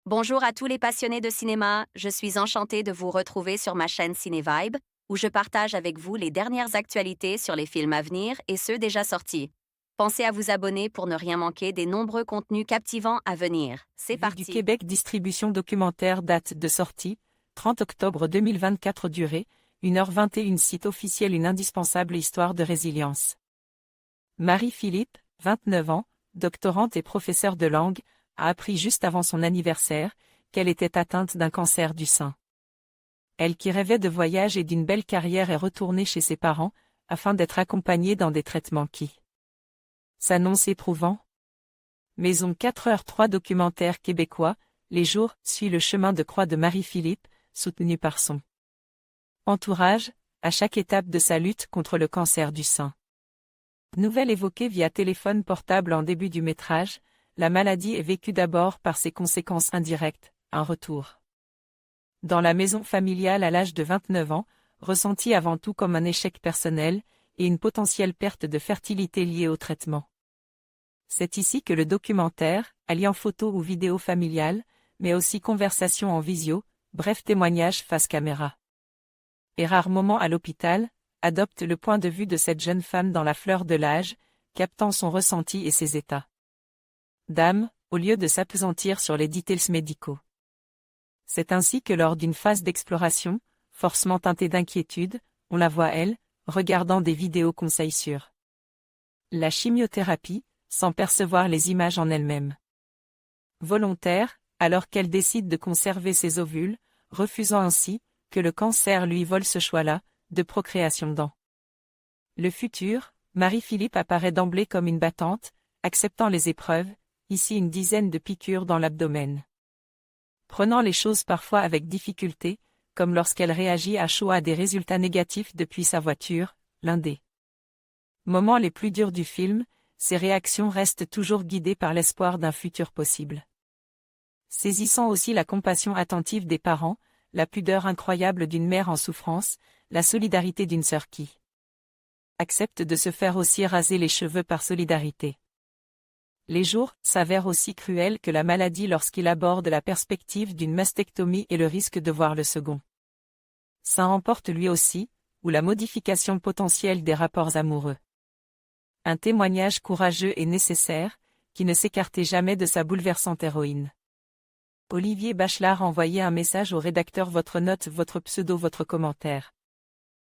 Bonjour à tous les passionnés de cinéma, je suis enchantée de vous retrouver sur ma chaîne CinéVibe, où je partage avec vous les dernières actualités sur les films à venir et ceux déjà sortis. Pensez à vous abonner pour ne rien manquer des nombreux contenus captivants à venir. C'est Vue du parti. Québec. Distribution documentaire. Date de sortie, 30 octobre 2024. Durée, 1h21. Site officiel. Une indispensable histoire de résilience. Marie-Philippe, 29 ans, doctorante et professeure de langue, a appris juste avant son anniversaire qu'elle était atteinte d'un cancer du sein. Elle qui rêvait de voyage et d'une belle carrière est retournée chez ses parents, afin d'être accompagnée dans des traitements qui s'annoncent éprouvants. Maison 4h3 documentaire québécois, Les jours, suit le chemin de croix de Marie-Philippe, soutenu par son entourage, à chaque étape de sa lutte contre le cancer du sein. Nouvelle évoquée via téléphone portable en début du métrage, la maladie est vécue d'abord par ses conséquences indirectes, un retour dans la maison familiale à l'âge de 29 ans, ressenti avant tout comme un échec personnel, et une potentielle perte de fertilité liée au traitement. C'est ici que le documentaire, alliant photo ou vidéo familiale, mais aussi conversation en visio, bref témoignage face caméra. Et rare moment à l'hôpital, adopte le point de vue de cette jeune femme dans la fleur de l'âge, captant son ressenti et ses états d'âme, au lieu de s'appesantir sur les details médicaux. C'est ainsi que lors d'une phase d'exploration, forcément teintée d'inquiétude, on la voit elle, regardant des vidéos conseils sur la chimiothérapie, sans percevoir les images en elles-mêmes. Volontaire, alors qu'elle décide de conserver ses ovules, refusant ainsi que le cancer lui vole ce choix-là, de procréation dans le futur, Marie-Philippe apparaît d'emblée comme une battante, acceptant les épreuves, ici une dizaine de piqûres dans l'abdomen. Prenant les choses parfois avec difficulté, comme lorsqu'elle réagit à chaud à des résultats négatifs depuis sa voiture, l'un des moments les plus durs du film, ses réactions restent toujours guidées par l'espoir d'un futur possible. Saisissant aussi la compassion attentive des parents, la pudeur incroyable d'une mère en souffrance, la solidarité d'une sœur qui accepte de se faire aussi raser les cheveux par solidarité. Les jours s'avèrent aussi cruels que la maladie lorsqu'il aborde la perspective d'une mastectomie et le risque de voir le second sein emporte lui aussi, ou la modification potentielle des rapports amoureux. Un témoignage courageux et nécessaire, qui ne s'écartait jamais de sa bouleversante héroïne. Olivier Bachelard envoyait un message au rédacteur. Votre note, votre pseudo, votre commentaire.